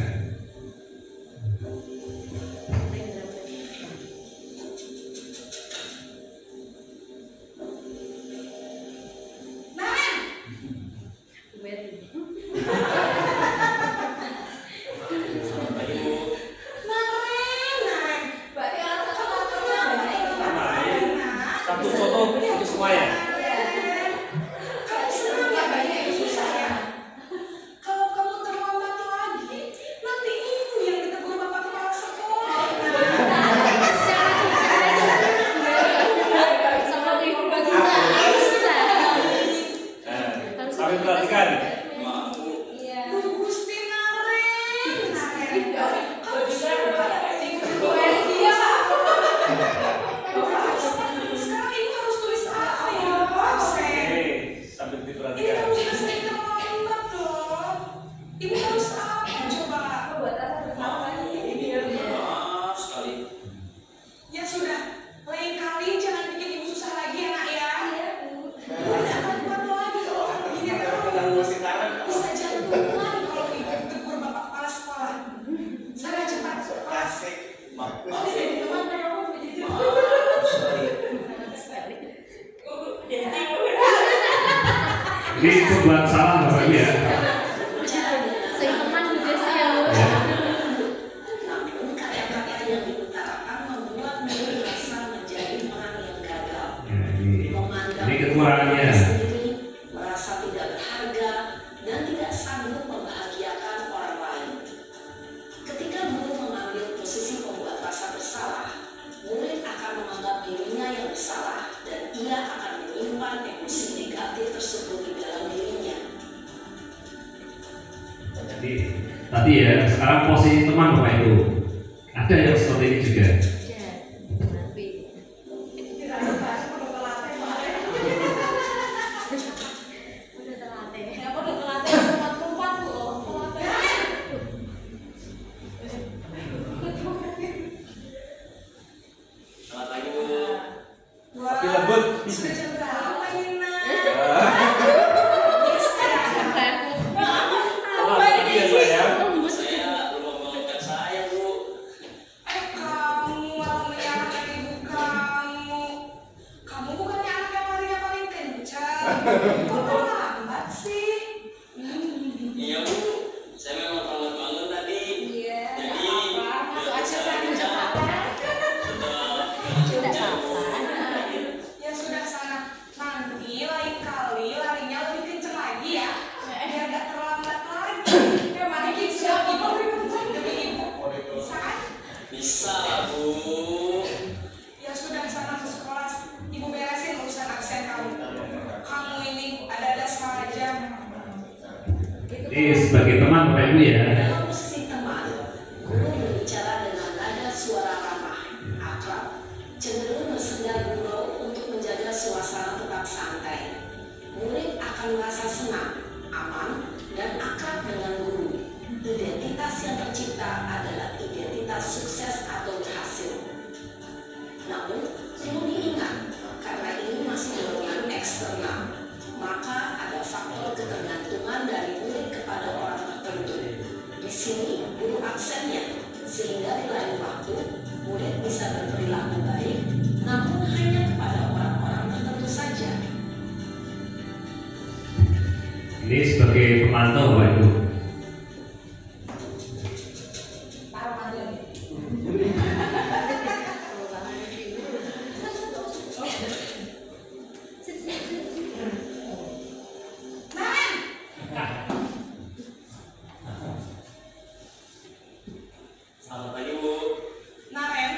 satu contoh untuk semuanya. Kamu senang ya banyak yang susah ya? Kalau kamu terlambat lagi, nanti ibu yang ditegur bapak kepala sekolah. Kami perhatikan. Bu Gusti Naren. Kamu senang ya ibu dia. Sekarang ibu harus tulis apa ya? Absen. Sambil Ini diperhatikan. kamu sudah sering terlambat dong. Ibu harus apa coba? Maaf sekali. Ya sudah, lain kali jangan bikin ibu susah lagi ya nak ya. Tidak akan kuat lagi kalau begini terus. Bisa jantung lagi kalau ibu tegur bapak kepala sekolah. Sana cepat kelas. Maaf sekali. Ini pembuat salah Bapak Ibu ya. Namun kata-kata yang diutarakan membuat murid merasa menjadi orang yang gagal. Ini kekurangannya. sendiri, merasa tidak berharga, dan tidak sanggup membahagiakan orang lain. Ketika guru mengambil posisi pembuat rasa bersalah, murid akan menganggap dirinya yang bersalah dan ia akan menyimpan emosi negatif tersebut di dalam dirinya. Jadi tadi ya, sekarang posisi teman Bapak Ibu. Ada yang seperti ini juga. Selamat pagi Bu. Tapi lembut. Telat lagi ya sayang. Saya belum membangunkan saya Bu. Kamu bukannya anak yang larinya paling kencang. Kok lambat sih? Iya Bu, saya memang terlambat bangun tadi. Iya, Jadi nggak apa-apa. Masuk aja sana, nggak apa-apa. Ya sudah sana. Nanti lain kali larinya lebih kencang lagi ya. Biar nggak terlambat lagi. Ya mari kita ibu demi ibu. Bisa kan? Bisa lah Bu. Ya sudah sana ke sekolah. Ibu beresin urusan absen kamu. Kamu ini ada-ada saja. Ini sebagai teman Bapak Ibu ya. Dalam posisi teman, guru berbicara dengan nada suara ramah, akrab, cenderung bersenda gurau untuk menjaga suasana tetap santai. Murid akan merasa senang, aman, dan akrab dengan guru. Identitas yang tercipta adalah identitas sukses atau berhasil. Namun, perlu diingat, karena ini masih dorongan eksternal, maka ada faktor ketergantungan dari murid kepada orang tertentu. Di sini, guru aksennya, sehingga di lain waktu, murid bisa berperilaku baik, namun hanya kepada orang-orang tertentu saja. Ini sebagai pemantau Bapak Ibu. Taruh aja nih. Selamat pagi Bu. Naren,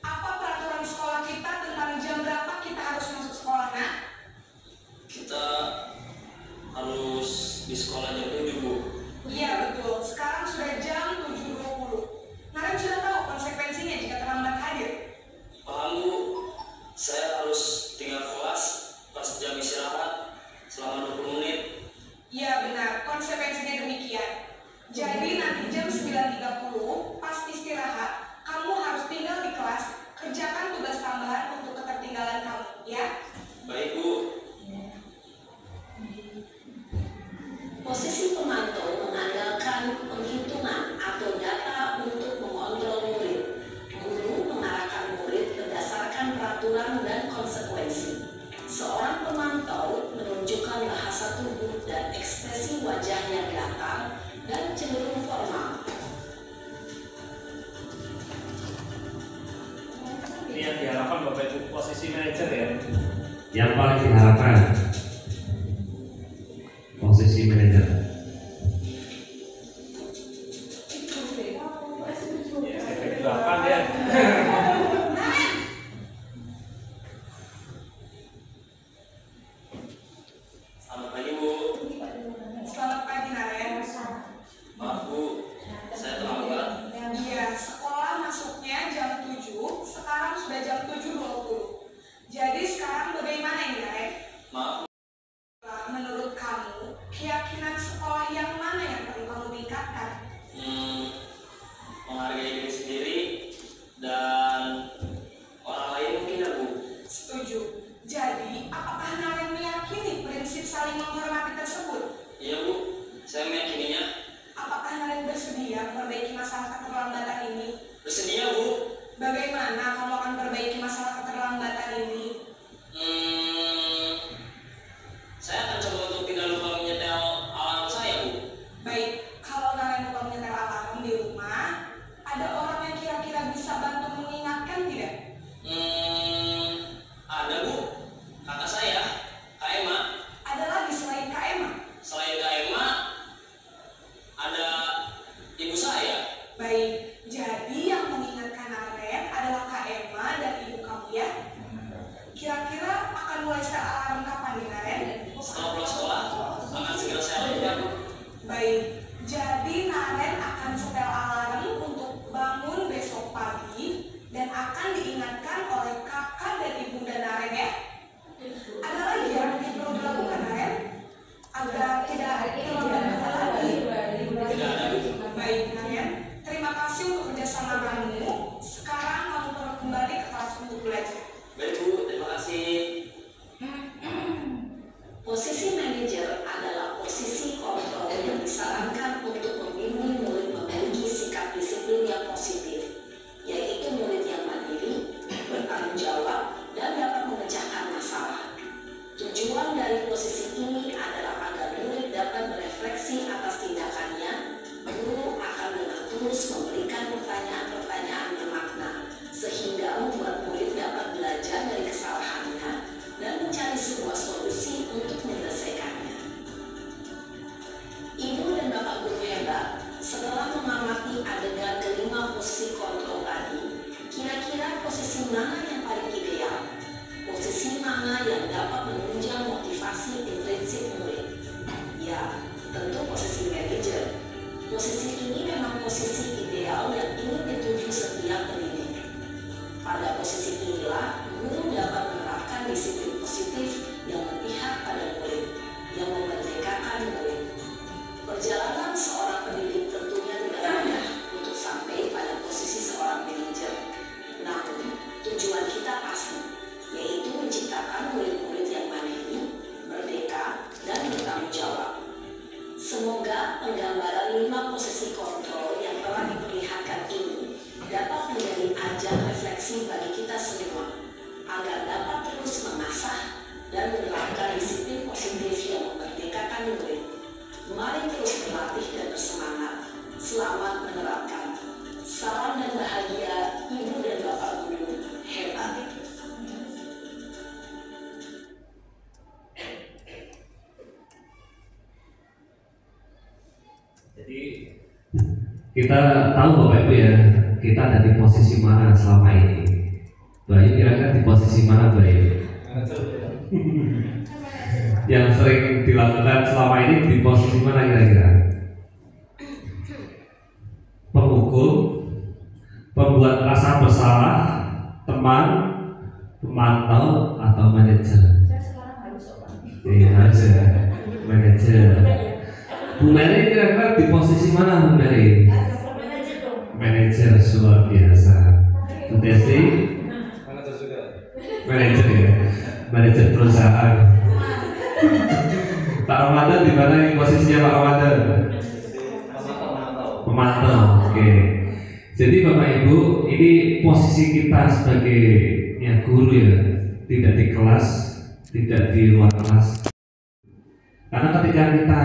apa peraturan sekolah kita tentang jam berapa kita harus masuk sekolah, Nak? Kita harus di sekolah jam 7 Bu. Iya betul, sekarang sudah jam 7.20. Naren sudah tahu konsekuensinya jika terlambat hadir. Paham Bu. Saya harus tinggal kelas pas jam istirahat selama 20 menit. Iya benar, konsekuensinya demikian. Jadi nanti jam 9.30 pas istirahat, kamu harus tinggal di kelas, kerjakan tugas tambahan untuk ketertinggalan kamu, ya? Baik Bu. Posisi pemantau mengandalkan penghitungan atau data untuk mengontrol murid. Guru mengarahkan murid berdasarkan peraturan dan konsekuensi. Seorang pemantau menunjukkan bahasa tubuh dan ekspresi wajah yang datar dan cenderung formal. Ini yang diharapkan Bapak Ibu posisi manajer ya. Yang paling diharapkan posisi manajer. Ya, saya doakan ya. Selamat pagi Bu. Selamat pagi, Naren. Maaf Bu, saya terlambat. Iya, sekolah masuknya jam 7, sekarang sudah jam 7.20. Jadi sekarang bagaimana ini, Naren? Maaf Bu. Menurut kamu, keyakinan sekolah yang mana yang perlu kamu tingkatkan? Menghargai diri sendiri dan orang lain mungkin ya Bu. Setuju. Jadi, apakah Naren meyakini prinsip saling menghormati tersebut? Iya Bu, saya meyakininya. Apakah Naren bersedia memperbaiki masalah keterlambatan ini? Bersedia Bu. Bagaimana kamu akan perbaiki masalah keterlambatan ini? Saya akan coba untuk tidak lupa menyetel alarm saya Bu. Baik, kalau Naren lupa menyetel alarm di rumah, ada orang yang kira-kira bisa bantu mengingatkan tidak? Ada Bu, kakak saya. kira-kira akan mulai setel alarm kapan nih Naren? Setelah pulang sekolah, akan segera saya lakukan, Bu. Baik, jadi Naren akan setel alarm untuk bangun besok pagi dan akan diingatkan oleh kakak dan ibunda Naren ya. Ada lagi yang mungkin perlu dilakukan Naren? Agar tidak terlambat lagi. Tidak ada, Bu. Baik Naren, terima kasih untuk kerjasama kamu. Sekarang kamu perlu kembali ke kelas untuk belajar. Baik, Bu. Terima kasih. Posisi manajer adalah posisi kontrol yang disarankan untuk membimbing murid memiliki sikap disiplin yang positif, yaitu murid yang mandiri, bertanggung jawab, dan dapat memecahkan masalah. Tujuan dari posisi ini adalah agar murid dapat berefleksi atas tindakannya. Guru akan dengan tulus memberikan pertanyaan-pertanyaan bermakna, sehingga membuat murid dapat belajar dari kesalahannya dan mencari sebuah solusi untuk menyelesaikannya. Ibu dan Bapak guru hebat, setelah mengamati adegan kelima posisi kontrol tadi, kira-kira posisi mana yang paling ideal? Posisi mana yang dapat menunjang motivasi intrinsik murid? Ya, tentu posisi manajer. Posisi ini memang posisi ideal yang ingin dituju setiap pendidik. Pada posisi inilah, guru dapat menerapkan disiplin positif yang berpihak pada murid, yang memerdekakan murid. Perjalanan seorang pendidik tentunya tidak mudah untuk sampai pada posisi seorang manajer. Namun, tujuan kita pasti, yaitu menciptakan murid-murid yang mandiri, merdeka, dan bertanggung jawab. Semoga penggambaran 5 posisi kontrol yang telah diperlihatkan ini dapat menjadi ajang refleksi bagi kita semua, agar dapat terus mengasah dan menerapkan disiplin positif yang memerdekakan murid. Mari terus berlatih dan bersemangat. Selamat menerapkan. Salam dan bahagia Ibu dan Bapak guru hebat. Jadi kita tahu Bapak Ibu ya, kita ada di posisi mana selama ini. Bayu kira-kira di posisi mana Bayu? Yang sering dilakukan selama ini di posisi mana kira-kira? Penghukum, pembuat rasa bersalah, teman, pemantau, atau manajer? Saya sekarang harus apa? Iya harus ya, manajer. Bu Mary kira-kira di posisi mana Bu Mary? Manajer dong. Manajer, luar biasa. Bu Desi? Manajer juga. Manajer ya, manajer perusahaan. Pak Ramadan di mana posisinya Pak Ramadan? Pemantau. Oke. Jadi Bapak Ibu, ini posisi kita sebagai ya guru ya, tidak di kelas, tidak di luar kelas. Karena ketika kita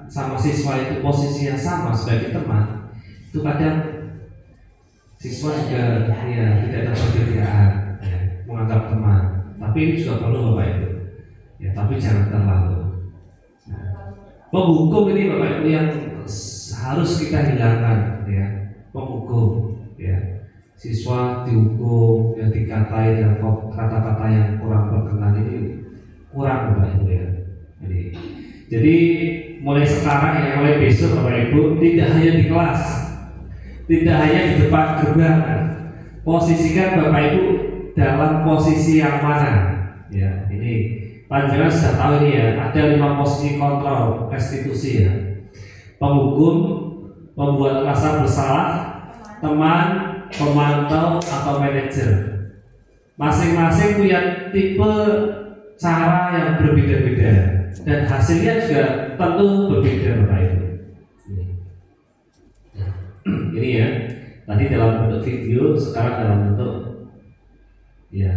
sama siswa itu posisinya sama sebagai teman, itu kadang siswa juga ya tidak ada perbedaan ya, menganggap teman. Tapi ini juga perlu Bapak Ibu ya, tapi jangan terlalu. Nah, penghukum ini Bapak Ibu yang harus kita hilangkan ya, penghukum ya. Siswa dihukum ya, dikatai dengan kata-kata yang kurang berkenan, ini kurang Bapak Ibu ya. Jadi mulai sekarang ya, mulai besok Bapak Ibu, tidak hanya di kelas, tidak hanya di depan gerbang, posisikan Bapak Ibu dalam posisi yang mana ya. Ini panjenengan sudah tahu ini ya, ada 5 posisi kontrol restitusi ya. Penghukum, pembuat rasa bersalah, teman, pemantau, atau manajer. Masing-masing punya tipe cara yang berbeda-beda dan hasilnya juga tentu berbeda Bapak Ibu. Ini ya, tadi dalam bentuk video, sekarang dalam bentuk ya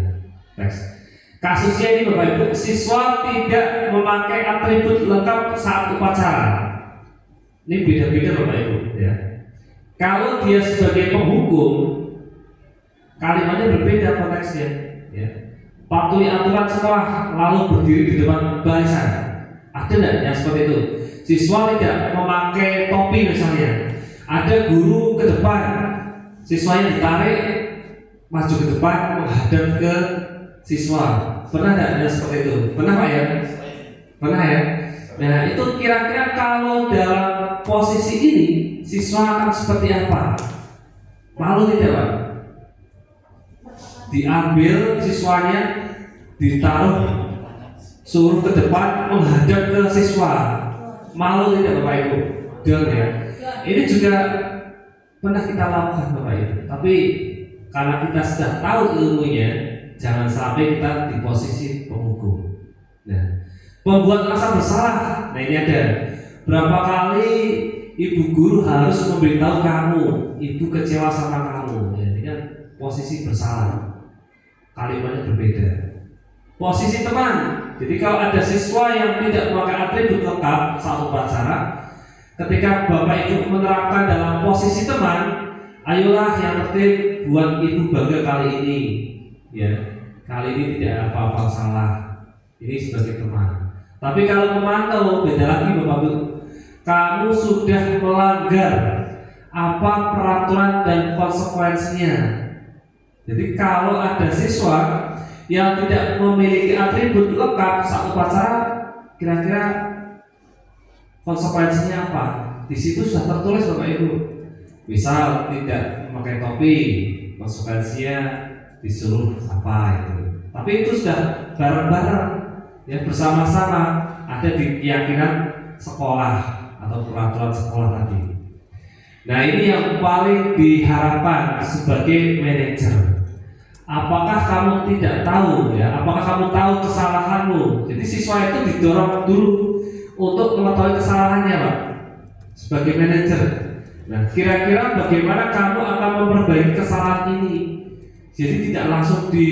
teks. Kasusnya ini Bapak Ibu, siswa tidak memakai atribut lengkap saat upacara. Ini beda-beda Bapak Ibu ya. Kalau dia sebagai penghukum, kalimatnya berbeda konteksnya ya. Patuhi aturan sekolah lalu berdiri di depan barisan. Ada tidak yang seperti itu? Siswa tidak memakai topi misalnya. Ada guru ke depan, siswanya ditarik maju ke depan menghadap ke siswa. Pernah nggak ada seperti itu? Pernah Pak ya? Pernah ya? Nah itu kira-kira kalau dalam posisi ini siswa akan seperti apa? Malu tidak Pak? Diambil siswanya, ditaruh, suruh ke depan menghadap ke siswa. Malu tidak Bapak Ibu? Jangan ya. Ini juga pernah kita lakukan Bapak Ibu. Tapi karena kita sudah tahu ilmunya, jangan sampai kita di posisi penghukum. Nah, pembuat rasa bersalah. Nah ini ada. Berapa kali ibu guru harus memberitahu kamu, ibu kecewa sama kamu. Jadi kan posisi bersalah. Kalimatnya berbeda. Posisi teman. Jadi kalau ada siswa yang tidak memakai atribut lengkap satu upacara, ketika Bapak Ibu menerapkan dalam posisi teman, ayolah yang tertib buat ibu bangga kali ini. Ya, kali ini tidak apa-apa salah. Ini sebagai teman. Tapi kalau memantau beda lagi Bapak Ibu. Kamu sudah melanggar apa peraturan dan konsekuensinya. Jadi kalau ada siswa yang tidak memiliki atribut lengkap saat upacara, kira-kira konsekuensinya apa? Di situ sudah tertulis Bapak Ibu. Misal tidak memakai topi, konsekuensinya disuruh apa itu. Tapi itu sudah bareng-bareng, ya bersama-sama ada di keyakinan sekolah atau peraturan sekolah tadi. Nah ini yang paling diharapkan sebagai manajer. Apakah kamu tidak tahu ya? Apakah kamu tahu kesalahanmu? Jadi siswa itu didorong dulu untuk mengetahui kesalahannya, Pak. Sebagai manajer. Nah, kira-kira bagaimana kamu akan memperbaiki kesalahan ini? Jadi tidak langsung di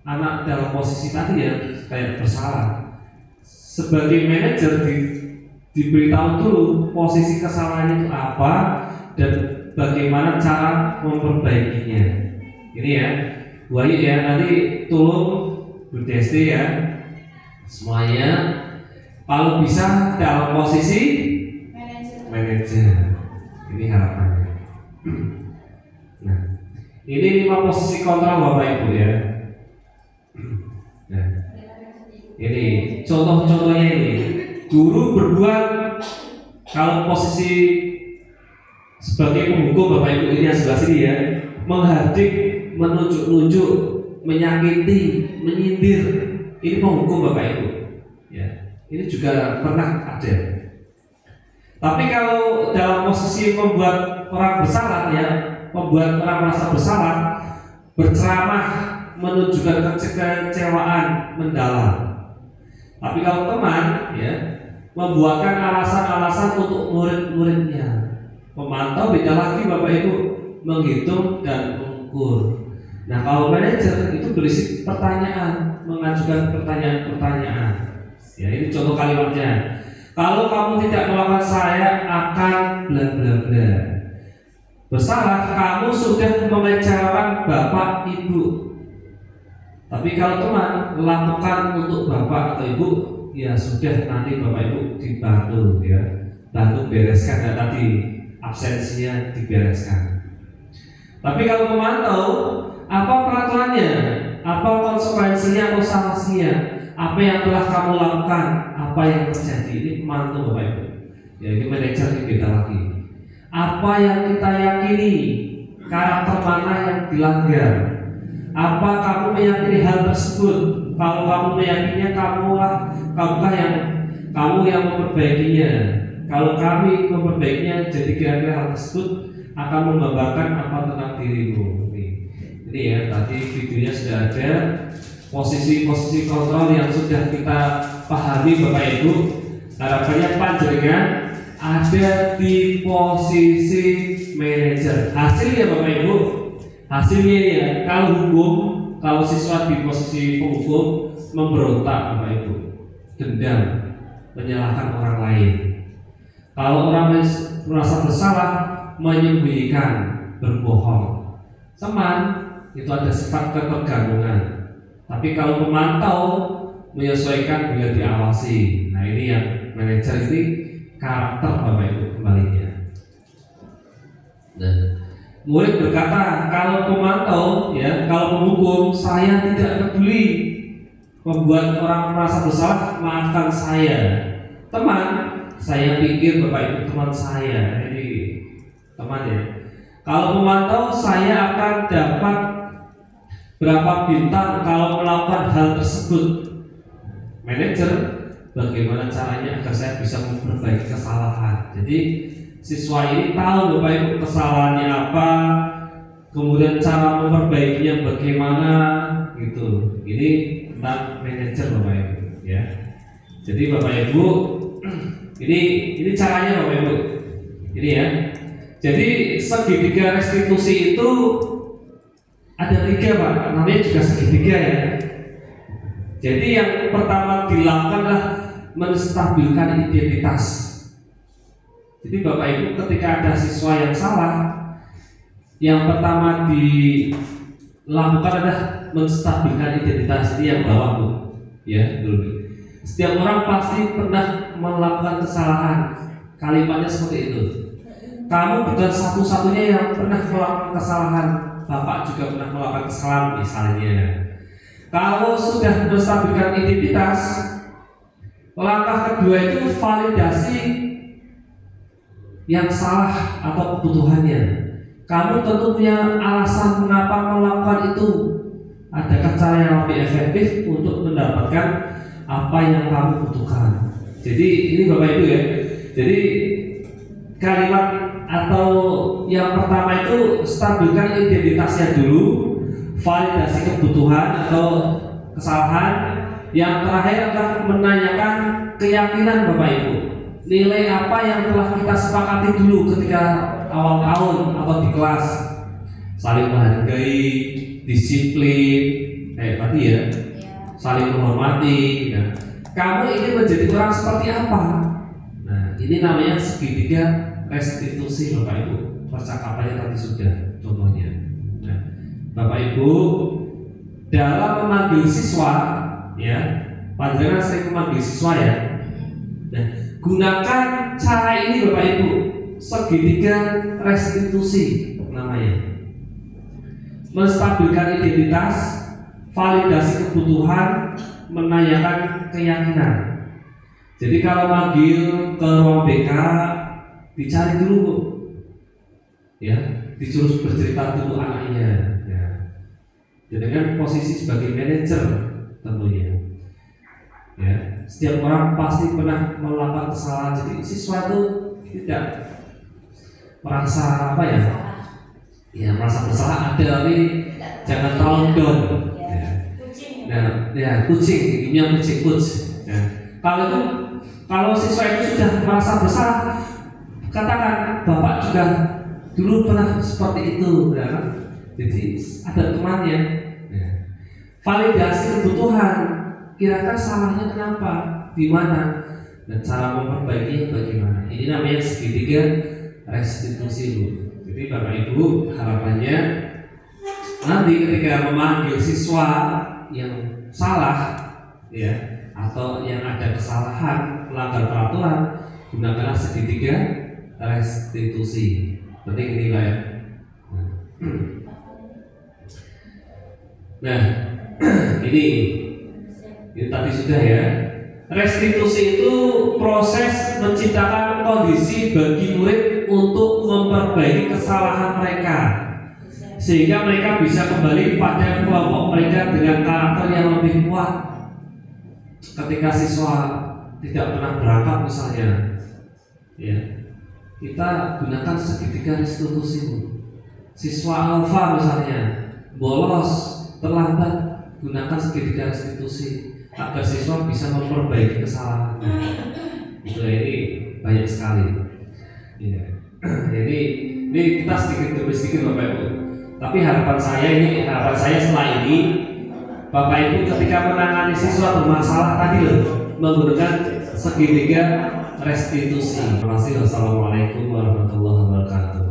anak dalam posisi tadi ya kayak bersalah. Sebagai manajer diberitahu dulu posisi kesalahannya itu apa dan bagaimana cara memperbaikinya. Ini ya, Bu Ayu ya, nanti tolong Bu Desti ya, semuanya kalau bisa dalam posisi manajer. Ini harapannya. Nah, ini 5 posisi kontrol Bapak Ibu ya. Nah, ini contoh-contohnya ini. Guru berbuat kalau posisi sebagai penghukum Bapak Ibu ini yang sebelah sini ya, menghardik, menunjuk-nunjuk, menyakiti, menyindir, ini penghukum Bapak Ibu. Ya, ini juga pernah ada. Tapi kalau dalam posisi membuat orang bersalah ya, membuat orang merasa bersalah, berceramah, menunjukkan kekecewaan mendalam. Tapi kalau teman ya, membuatkan alasan-alasan untuk murid-muridnya. Memantau beda lagi Bapak Ibu, menghitung dan mengukur. Nah kalau manajer itu berisi pertanyaan, mengajukan pertanyaan-pertanyaan. Ya ini contoh kalimatnya. Kalau kamu tidak melakukan saya akan bla bla bla. Bersalah kamu sudah mengecewakan bapak ibu. Tapi kalau teman lakukan untuk bapak atau ibu, ya sudah nanti bapak ibu dibantu ya, bantu bereskan dan tadi absensinya dibereskan. Tapi kalau memantau apa peraturannya, apa konsekuensinya atau sanksinya, apa yang telah kamu lakukan, apa yang terjadi, ini memantau Bapak Ibu. Ya ini manajer ini beda lagi. Apa yang kita yakini, karakter mana yang dilanggar, apa kamu meyakini hal tersebut. Kalau kamu meyakininya, kamukah kamu yang memperbaikinya. Kalau kami memperbaikinya, jadi kira-kira hal tersebut akan menggambarkan apa tentang dirimu. Ini ya, tadi videonya sudah ada. Posisi-posisi kontrol yang sudah kita pahami Bapak Ibu. Harapannya panjenengan ada di posisi manajer. Hasilnya Bapak Ibu, hasilnya ya, kalau siswa di posisi penghukum memberontak Bapak Ibu, dendam, menyalahkan orang lain. Kalau orang merasa bersalah, menyembunyikan, berbohong. Teman itu ada sifat ketergantungan. Tapi kalau pemantau menyesuaikan bila diawasi. Nah ini yang manajer ini karakter Bapak Ibu kembalinya. Nah murid berkata, kalau pemantau, ya, kalau penghukum, saya tidak peduli membuat orang merasa bersalah, maafkan saya. Teman, saya pikir Bapak Ibu teman saya, jadi teman ya. Kalau pemantau, saya akan dapat berapa bintang kalau melakukan hal tersebut. Manajer, bagaimana caranya agar saya bisa memperbaiki kesalahan. Jadi siswa ini tahu Bapak Ibu kesalahannya apa, kemudian cara memperbaikinya bagaimana, gitu. Ini tentang manajer Bapak Ibu, ya. Jadi Bapak Ibu, ini caranya Bapak Ibu, ini ya. Jadi segitiga restitusi itu ada 3 Pak, namanya juga segitiga ya. Jadi yang pertama dilakukan adalah menstabilkan identitas. Jadi Bapak Ibu ketika ada siswa yang salah, yang pertama dilakukan adalah menstabilkan identitas. Ini yang bawah Bu, ya dulu. Setiap orang pasti pernah melakukan kesalahan. Kalimatnya seperti itu. Kamu bukan satu-satunya yang pernah melakukan kesalahan. Bapak juga pernah melakukan kesalahan misalnya. Kalau sudah menstabilkan identitas, langkah kedua itu validasi yang salah atau kebutuhannya. Kamu tentu punya alasan mengapa melakukan itu. Adakah cara yang lebih efektif untuk mendapatkan apa yang kamu butuhkan? Jadi ini Bapak Ibu ya. Jadi kalimat atau yang pertama itu stabilkan identitasnya dulu, validasi kebutuhan atau kesalahan. Yang terakhir adalah menanyakan keyakinan Bapak Ibu. Nilai apa yang telah kita sepakati dulu ketika awal tahun atau di kelas. Saling menghargai, disiplin, tadi ya, saling menghormati. Nah, kamu ingin menjadi orang seperti apa? Nah, ini namanya segitiga restitusi Bapak Ibu. Percakapannya tadi sudah contohnya. Nah, Bapak Ibu dalam memanggil siswa, ya, panjenengan sering memanggil siswa ya. Nah, gunakan cara ini Bapak Ibu, segitiga restitusi namanya. Menstabilkan identitas, validasi kebutuhan, menanyakan keyakinan. Jadi kalau manggil ke ruang BK, dicari dulu Bu, ya, disuruh bercerita dulu anaknya, ya. Jadi kan posisi sebagai manajer tentunya, ya. Setiap orang pasti pernah melakukan kesalahan. Jadi siswa itu tidak merasa apa ya? Ya merasa bersalah ada, tapi jangan terlalu down. Ya. Nah, ya kucing, ini yang kucing. Ya. Kalau siswa itu sudah merasa bersalah, katakan Bapak juga dulu pernah seperti itu, ya. Jadi ada temannya. Ya. Validasi kebutuhan, kira-kira salahnya kenapa, di mana, dan cara memperbaikinya bagaimana. Ini namanya segitiga restitusi Bu. Jadi Bapak Ibu harapannya nanti ketika memanggil siswa yang salah, ya, atau yang ada kesalahan melanggar peraturan, gunakanlah segitiga restitusi. Penting ini Pak ya. Nah, ini tadi sudah ya. Restitusi itu proses menciptakan kondisi bagi murid untuk memperbaiki kesalahan mereka, sehingga mereka bisa kembali pada kelompok mereka dengan karakter yang lebih kuat. Ketika siswa tidak pernah berangkat misalnya, ya, kita gunakan segitiga restitusi. Siswa alfa misalnya bolos, terlambat, gunakan segitiga restitusi agar siswa bisa memperbaiki kesalahan. Itu ini banyak sekali. Ya. Jadi ini kita sedikit demi sedikit Bapak Ibu. Tapi harapan saya setelah ini Bapak Ibu ketika menangani siswa bermasalah tadi loh, menggunakan segitiga restitusi. Terima kasih. Wassalamualaikum warahmatullahi wabarakatuh.